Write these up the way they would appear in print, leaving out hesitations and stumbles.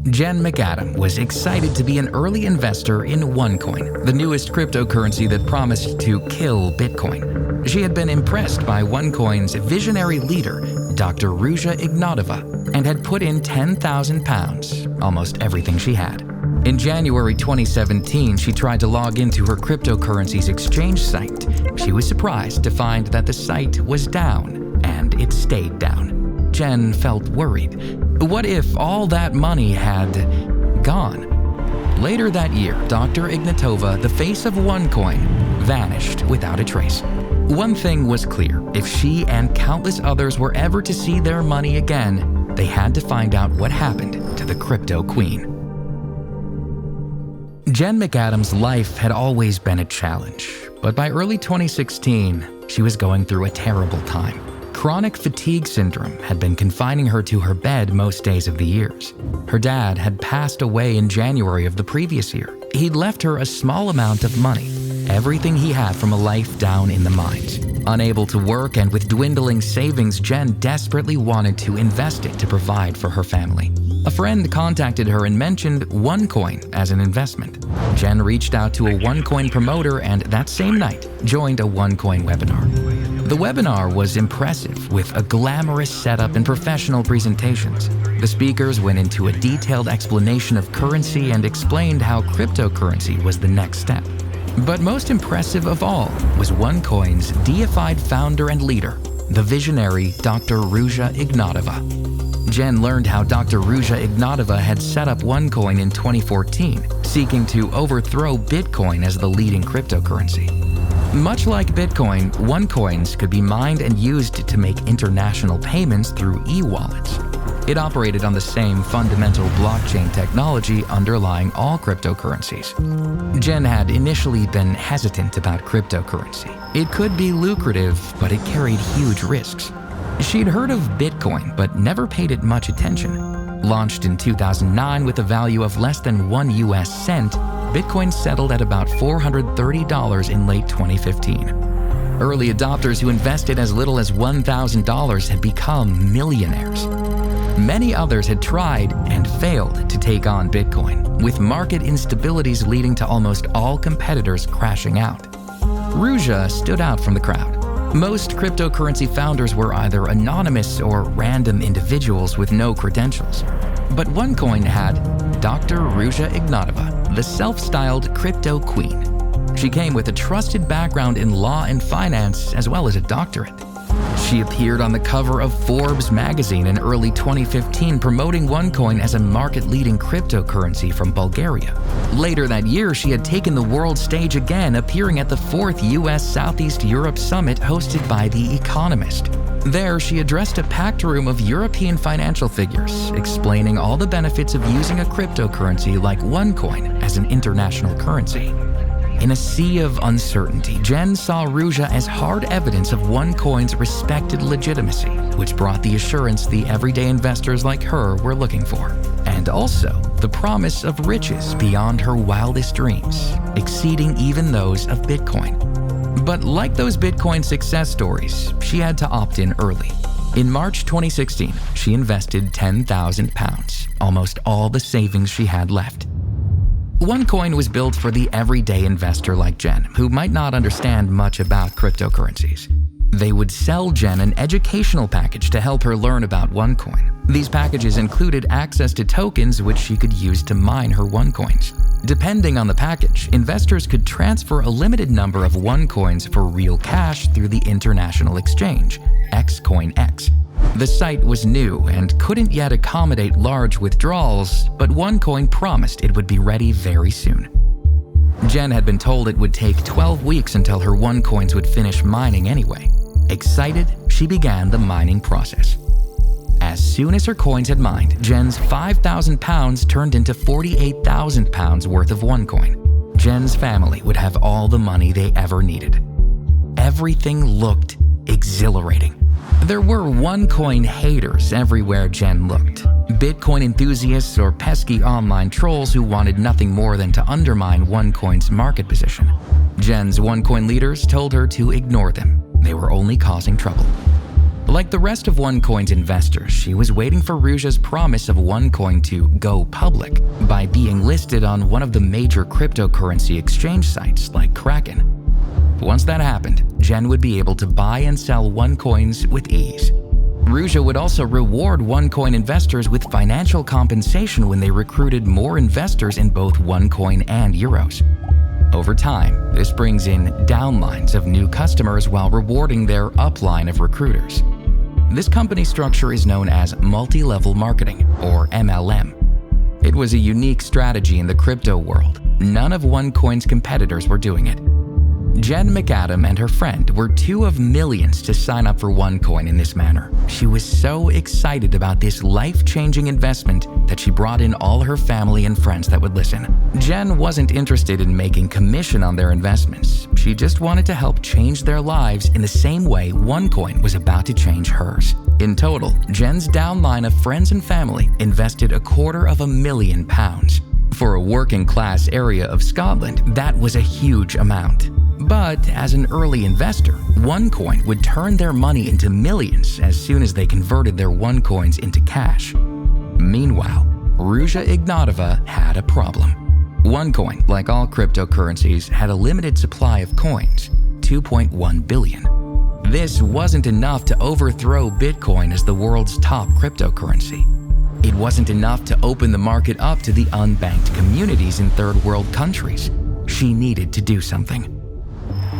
Jen McAdam was excited to be an early investor in OneCoin, the newest cryptocurrency that promised to kill Bitcoin. She had been impressed by OneCoin's visionary leader, Dr. Ruja Ignatova, and had put in £10,000, almost everything she had. In January 2017, she tried to log into her cryptocurrency's exchange site. She was surprised to find that the site was down, and it stayed down. Jen felt worried. What if all that money had gone? Later that year, Dr. Ignatova, the face of OneCoin, vanished without a trace. One thing was clear: if she and countless others were ever to see their money again, they had to find out what happened to the crypto queen. Jen McAdam's life had always been a challenge, but by early 2016, she was going through a terrible time. Chronic fatigue syndrome had been confining her to her bed most days of the years. Her dad had passed away in January of the previous year. He'd left her a small amount of money, everything he had from a life down in the mines. Unable to work and with dwindling savings, Jen desperately wanted to invest it to provide for her family. A friend contacted her and mentioned OneCoin as an investment. Jen reached out to a OneCoin promoter and that same night joined a OneCoin webinar. The webinar was impressive, with a glamorous setup and professional presentations. The speakers went into a detailed explanation of currency and explained how cryptocurrency was the next step. But most impressive of all was OneCoin's deified founder and leader, the visionary Dr. Ruja Ignatova. Jen learned how Dr. Ruja Ignatova had set up OneCoin in 2014, seeking to overthrow Bitcoin as the leading cryptocurrency. Much like Bitcoin, OneCoins could be mined and used to make international payments through e-wallets. It operated on the same fundamental blockchain technology underlying all cryptocurrencies. Jen had initially been hesitant about cryptocurrency. It could be lucrative, but it carried huge risks. She'd heard of Bitcoin, but never paid it much attention. Launched in 2009 with a value of less than $0.01, Bitcoin settled at about $430 in late 2015. Early adopters who invested as little as $1,000 had become millionaires. Many others had tried and failed to take on Bitcoin, with market instabilities leading to almost all competitors crashing out. Ruja stood out from the crowd. Most cryptocurrency founders were either anonymous or random individuals with no credentials. But OneCoin had Dr. Ruja Ignatova, the self-styled crypto queen. She came with a trusted background in law and finance, as well as a doctorate. She appeared on the cover of Forbes magazine in early 2015, promoting OneCoin as a market-leading cryptocurrency from Bulgaria. Later that year, she had taken the world stage again, appearing at the 4th U.S. Southeast Europe Summit hosted by The Economist. There, she addressed a packed room of European financial figures, explaining all the benefits of using a cryptocurrency like OneCoin as an international currency. In a sea of uncertainty, Jen saw Ruja as hard evidence of OneCoin's respected legitimacy, which brought the assurance the everyday investors like her were looking for, and also the promise of riches beyond her wildest dreams, exceeding even those of Bitcoin. But like those Bitcoin success stories, she had to opt in early. In March 2016, she invested £10,000, almost all the savings she had left. OneCoin was built for the everyday investor like Jen, who might not understand much about cryptocurrencies. They would sell Jen an educational package to help her learn about OneCoin. These packages included access to tokens which she could use to mine her OneCoins. Depending on the package, investors could transfer a limited number of OneCoins for real cash through the international exchange, XCoinX. The site was new and couldn't yet accommodate large withdrawals, but OneCoin promised it would be ready very soon. Jen had been told it would take 12 weeks until her OneCoins would finish mining anyway. Excited, she began the mining process. As soon as her coins had mined, Jen's £5,000 turned into £48,000 worth of OneCoin. Jen's family would have all the money they ever needed. Everything looked exhilarating. There were OneCoin haters everywhere Jen looked. Bitcoin enthusiasts or pesky online trolls who wanted nothing more than to undermine OneCoin's market position. Jen's OneCoin leaders told her to ignore them. They were only causing trouble. Like the rest of OneCoin's investors, she was waiting for Ruja's promise of OneCoin to go public by being listed on one of the major cryptocurrency exchange sites like Kraken. Once that happened, Jen would be able to buy and sell OneCoins with ease. Ruja would also reward OneCoin investors with financial compensation when they recruited more investors in both OneCoin and euros. Over time, this brings in downlines of new customers while rewarding their upline of recruiters. This company structure is known as multi-level marketing, or MLM. It was a unique strategy in the crypto world. None of OneCoin's competitors were doing it. Jen McAdam and her friend were two of millions to sign up for OneCoin in this manner. She was so excited about this life-changing investment that she brought in all her family and friends that would listen. Jen wasn't interested in making commission on their investments. She just wanted to help change their lives in the same way OneCoin was about to change hers. In total, Jen's downline of friends and family invested £250,000. For a working-class area of Scotland, that was a huge amount. But as an early investor, OneCoin would turn their money into millions as soon as they converted their OneCoins into cash. Meanwhile, Ruja Ignatova had a problem. OneCoin, like all cryptocurrencies, had a limited supply of coins, 2.1 billion. This wasn't enough to overthrow Bitcoin as the world's top cryptocurrency. It wasn't enough to open the market up to the unbanked communities in third world countries. She needed to do something.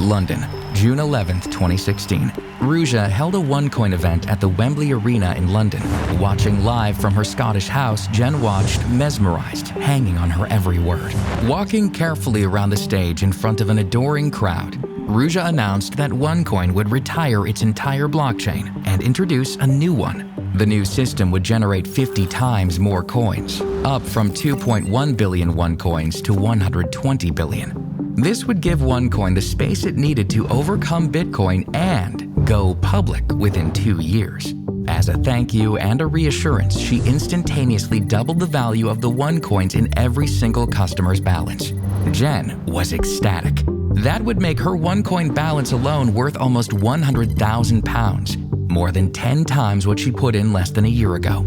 London, June 11, 2016. Ruja held a OneCoin event at the Wembley Arena in London. Watching live from her Scottish house, Jen watched, mesmerized, hanging on her every word. Walking carefully around the stage in front of an adoring crowd, Ruja announced that OneCoin would retire its entire blockchain and introduce a new one. The new system would generate 50 times more coins, up from 2.1 billion OneCoins to 120 billion. This would give OneCoin the space it needed to overcome Bitcoin and go public within 2 years. As a thank you and a reassurance, she instantaneously doubled the value of the OneCoins in every single customer's balance. Jen was ecstatic. That would make her OneCoin balance alone worth almost £100,000, more than 10 times what she put in less than a year ago.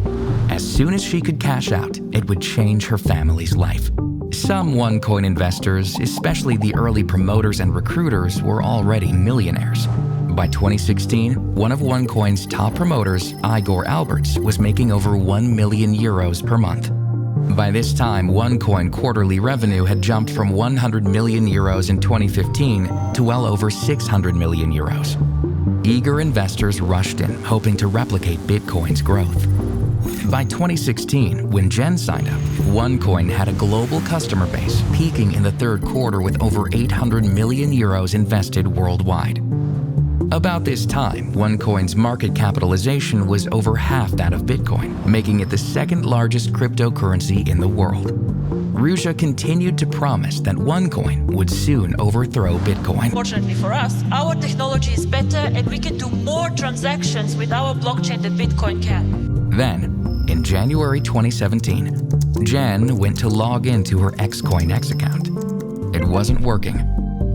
As soon as she could cash out, it would change her family's life. Some OneCoin investors, especially the early promoters and recruiters, were already millionaires. By 2016, one of OneCoin's top promoters, Igor Alberts, was making over 1 million euros per month. By this time, OneCoin quarterly revenue had jumped from 100 million euros in 2015 to well over 600 million euros. Eager investors rushed in, hoping to replicate Bitcoin's growth. By 2016, when Jen signed up, OneCoin had a global customer base, peaking in the third quarter with over 800 million euros invested worldwide. About this time, OneCoin's market capitalization was over half that of Bitcoin, making it the second largest cryptocurrency in the world. Ruja continued to promise that OneCoin would soon overthrow Bitcoin. Fortunately for us, our technology is better and we can do more transactions with our blockchain than Bitcoin can. Then, in January 2017, Jen went to log into her XCoinX account. It wasn't working.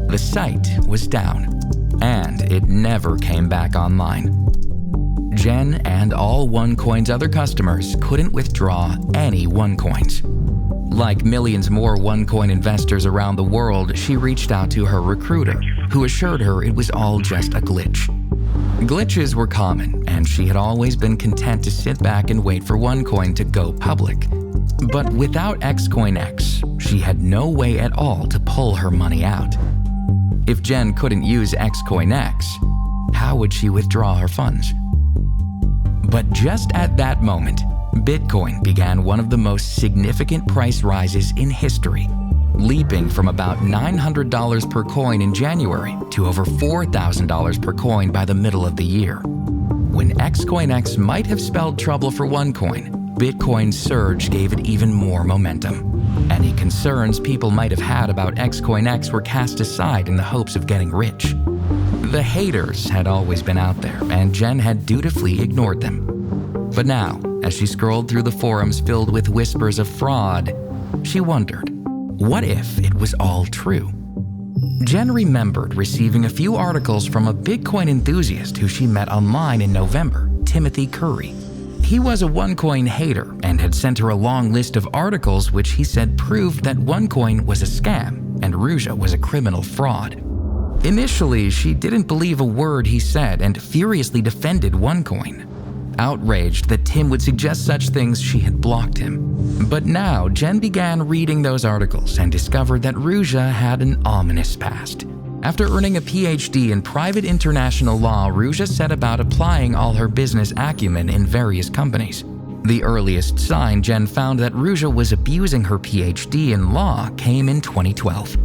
The site was down, and it never came back online. Jen and all OneCoin's other customers couldn't withdraw any OneCoins. Like millions more OneCoin investors around the world, she reached out to her recruiter, who assured her it was all just a glitch. Glitches were common, and she had always been content to sit back and wait for OneCoin to go public. But without XCoinX, she had no way at all to pull her money out. If Jen couldn't use XCoinX, how would she withdraw her funds? But just at that moment, Bitcoin began one of the most significant price rises in history, leaping from about $900 per coin in January to over $4,000 per coin by the middle of the year. When XCoinX might have spelled trouble for OneCoin, Bitcoin's surge gave it even more momentum. Any concerns people might have had about XCoinX were cast aside in the hopes of getting rich. The haters had always been out there, and Jen had dutifully ignored them. But now, as she scrolled through the forums filled with whispers of fraud, she wondered, what if it was all true? Jen remembered receiving a few articles from a Bitcoin enthusiast who she met online in November, Timothy Curry. He was a OneCoin hater and had sent her a long list of articles which he said proved that OneCoin was a scam and Ruja was a criminal fraud. Initially, she didn't believe a word he said and furiously defended OneCoin. Outraged that Tim would suggest such things, she had blocked him. But now, Jen began reading those articles and discovered that Ruja had an ominous past. After earning a PhD in private international law, Ruja set about applying all her business acumen in various companies. The earliest sign Jen found that Ruja was abusing her PhD in law came in 2012.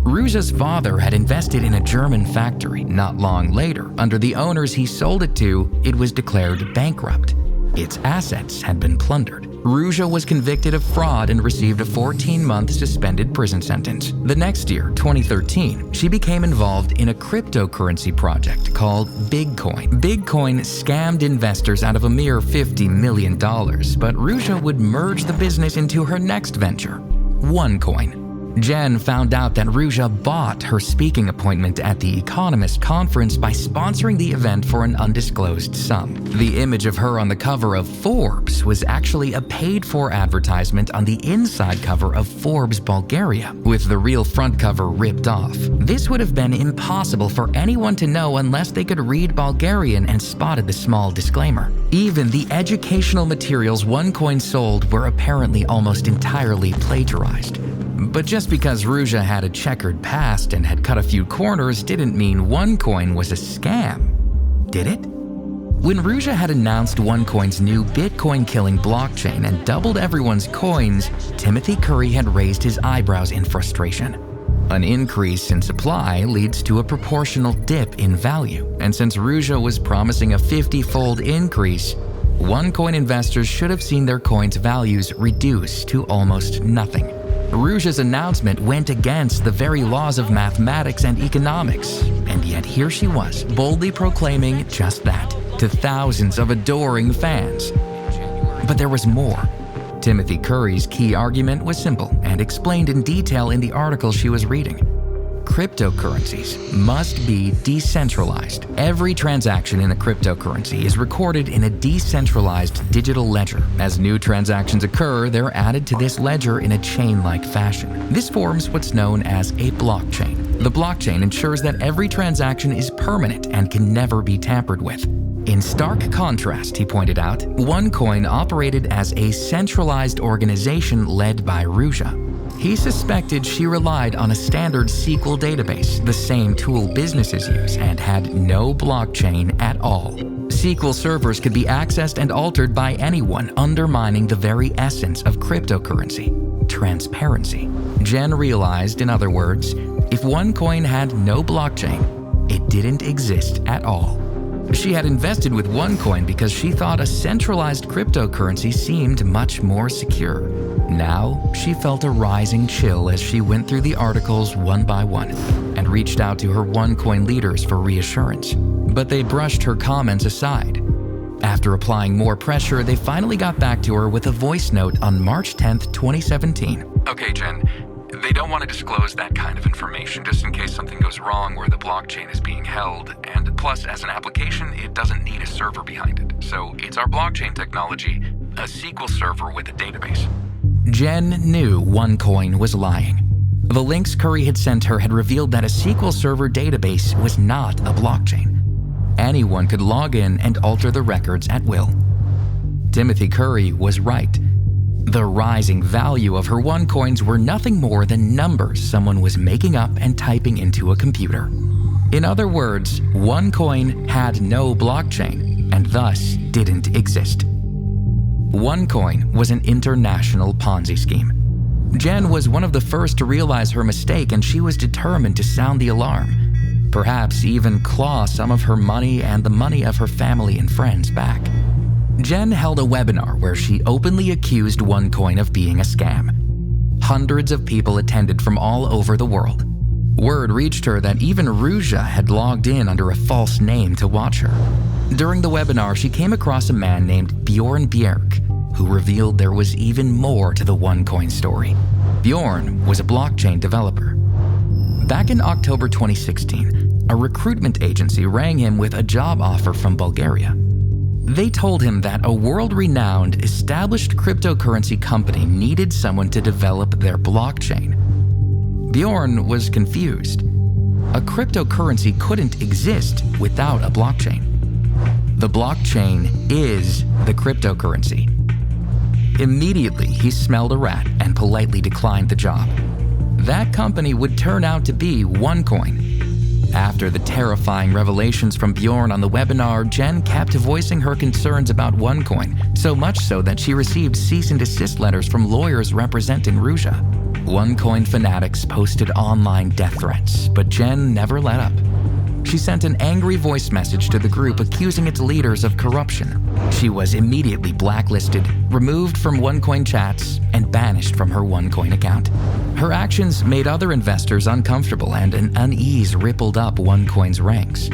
Ruja's father had invested in a German factory. Not long later, under the owners he sold it to, it was declared bankrupt. Its assets had been plundered. Ruja was convicted of fraud and received a 14-month suspended prison sentence. The next year, 2013, she became involved in a cryptocurrency project called Bitcoin. Bitcoin scammed investors out of a mere $50 million, but Ruja would merge the business into her next venture, OneCoin. Jen found out that Ruja bought her speaking appointment at the Economist conference by sponsoring the event for an undisclosed sum. The image of her on the cover of Forbes was actually a paid-for advertisement on the inside cover of Forbes Bulgaria, with the real front cover ripped off. This would have been impossible for anyone to know unless they could read Bulgarian and spotted the small disclaimer. Even the educational materials OneCoin sold were apparently almost entirely plagiarized. But just because Ruja had a checkered past and had cut a few corners didn't mean OneCoin was a scam, did it? When Ruja had announced OneCoin's new Bitcoin-killing blockchain and doubled everyone's coins, Timothy Curry had raised his eyebrows in frustration. An increase in supply leads to a proportional dip in value, and since Ruja was promising a 50-fold increase, OneCoin investors should have seen their coins' values reduce to almost nothing. Ruja's announcement went against the very laws of mathematics and economics, and yet here she was, boldly proclaiming just that to thousands of adoring fans. But there was more. Timothy Curry's key argument was simple and explained in detail in the article she was reading. Cryptocurrencies must be decentralized. Every transaction in a cryptocurrency is recorded in a decentralized digital ledger. As new transactions occur, they're added to this ledger in a chain-like fashion. This forms what's known as a blockchain. The blockchain ensures that every transaction is permanent and can never be tampered with. In stark contrast, he pointed out, OneCoin operated as a centralized organization led by Ruja. He suspected she relied on a standard SQL database, the same tool businesses use, and had no blockchain at all. SQL servers could be accessed and altered by anyone, undermining the very essence of cryptocurrency: transparency. Jen realized, in other words, if OneCoin had no blockchain, it didn't exist at all. She had invested with OneCoin because she thought a centralized cryptocurrency seemed much more secure. Now, she felt a rising chill as she went through the articles one by one and reached out to her OneCoin leaders for reassurance. But they brushed her comments aside. After applying more pressure, they finally got back to her with a voice note on March 10th, 2017. Okay, Jen, they don't want to disclose that kind of information just in case something goes wrong where the blockchain is being held, and plus, as an application, it doesn't need a server behind it. So it's our blockchain technology, a SQL server with a database. Jen knew OneCoin was lying. The links Curry had sent her had revealed that a SQL Server database was not a blockchain. Anyone could log in and alter the records at will. Timothy Curry was right. The rising value of her OneCoins were nothing more than numbers someone was making up and typing into a computer. In other words, OneCoin had no blockchain and thus didn't exist. OneCoin was an international Ponzi scheme. Jen was one of the first to realize her mistake, and she was determined to sound the alarm, perhaps even claw some of her money and the money of her family and friends back. Jen held a webinar where she openly accused OneCoin of being a scam. Hundreds of people attended from all over the world. Word reached her that even Ruja had logged in under a false name to watch her. During the webinar, she came across a man named Bjorn Bjerk, who revealed there was even more to the OneCoin story. Bjorn was a blockchain developer. Back in October 2016, a recruitment agency rang him with a job offer from Bulgaria. They told him that a world-renowned, established cryptocurrency company needed someone to develop their blockchain. Bjorn was confused. A cryptocurrency couldn't exist without a blockchain. The blockchain is the cryptocurrency. Immediately, he smelled a rat and politely declined the job. That company would turn out to be OneCoin. After the terrifying revelations from Bjorn on the webinar, Jen kept voicing her concerns about OneCoin, so much so that she received cease and desist letters from lawyers representing Ruja. OneCoin fanatics posted online death threats, but Jen never let up. She sent an angry voice message to the group accusing its leaders of corruption. She was immediately blacklisted, removed from OneCoin chats, and banished from her OneCoin account. Her actions made other investors uncomfortable, and an unease rippled up OneCoin's ranks.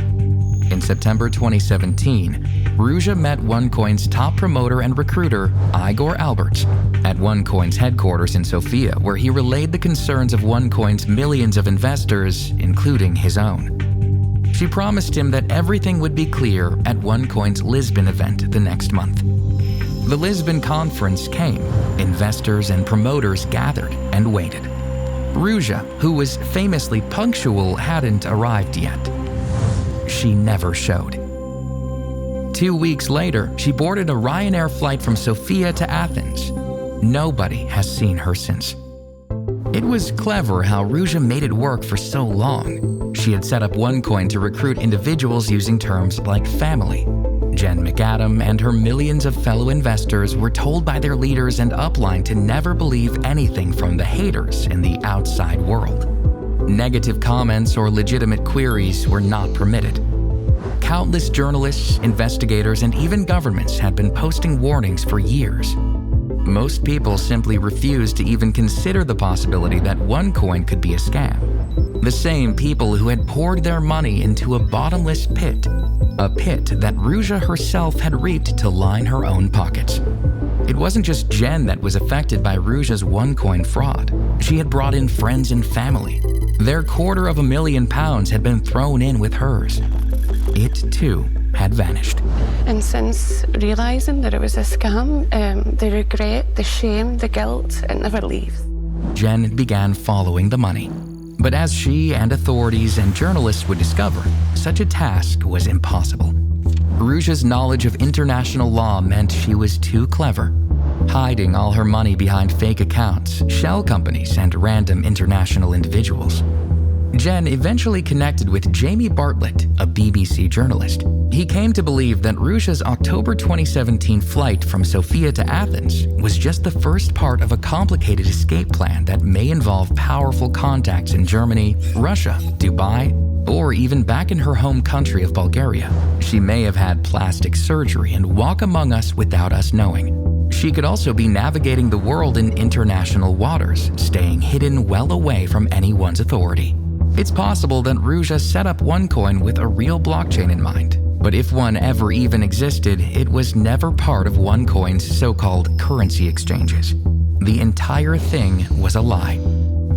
In September 2017, Ruja met OneCoin's top promoter and recruiter, Igor Alberts, at OneCoin's headquarters in Sofia, where he relayed the concerns of OneCoin's millions of investors, including his own. She promised him that everything would be clear at OneCoin's Lisbon event the next month. The Lisbon conference came. Investors and promoters gathered and waited. Ruja, who was famously punctual, hadn't arrived yet. She never showed. 2 weeks later, she boarded a Ryanair flight from Sofia to Athens. Nobody has seen her since. It was clever how Ruja made it work for so long. She had set up OneCoin to recruit individuals using terms like family. Jen McAdam and her millions of fellow investors were told by their leaders and upline to never believe anything from the haters in the outside world. Negative comments or legitimate queries were not permitted. Countless journalists, investigators, and even governments had been posting warnings for years. Most people simply refused to even consider the possibility that OneCoin could be a scam. The same people who had poured their money into a bottomless pit, a pit that Ruja herself had reaped to line her own pockets. It wasn't just Jen that was affected by Ruja's OneCoin fraud. She had brought in friends and family. Their £250,000 had been thrown in with hers. It, too, had vanished. And since realising that it was a scam, the regret, the shame, the guilt, it never leaves. Jen began following the money. But as she and authorities and journalists would discover, such a task was impossible. Ruja's knowledge of international law meant she was too clever, hiding all her money behind fake accounts, shell companies, and random international individuals. Jen eventually connected with Jamie Bartlett, a BBC journalist. He came to believe that Ruja's October 2017 flight from Sofia to Athens was just the first part of a complicated escape plan that may involve powerful contacts in Germany, Russia, Dubai, or even back in her home country of Bulgaria. She may have had plastic surgery and walk among us without us knowing. She could also be navigating the world in international waters, staying hidden well away from anyone's authority. It's possible that Ruja set up OneCoin with a real blockchain in mind, but if one ever even existed, it was never part of OneCoin's so-called currency exchanges. The entire thing was a lie.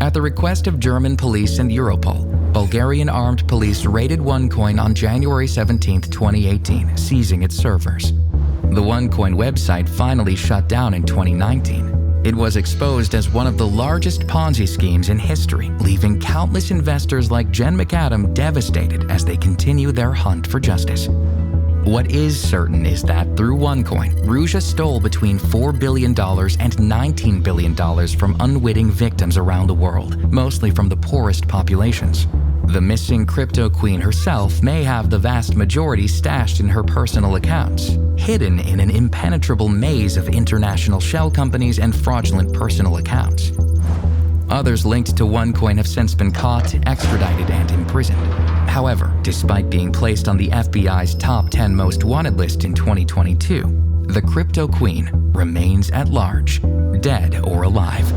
At the request of German police and Europol, Bulgarian armed police raided OneCoin on January 17, 2018, seizing its servers. The OneCoin website finally shut down in 2019. It was exposed as one of the largest Ponzi schemes in history, leaving countless investors like Jen McAdam devastated as they continue their hunt for justice. What is certain is that through OneCoin, Ruja stole between $4 billion and $19 billion from unwitting victims around the world, mostly from the poorest populations. The missing crypto queen herself may have the vast majority stashed in her personal accounts, hidden in an impenetrable maze of international shell companies and fraudulent personal accounts. Others linked to OneCoin have since been caught, extradited, and imprisoned. However, despite being placed on the FBI's top 10 most wanted list in 2022, the crypto queen remains at large, dead or alive.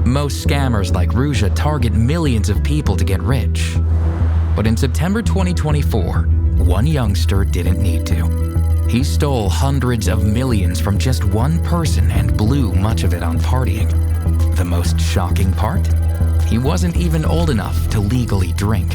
Most scammers like Ruja target millions of people to get rich. But in September 2024, one youngster didn't need to. He stole hundreds of millions from just one person and blew much of it on partying. The most shocking part? He wasn't even old enough to legally drink.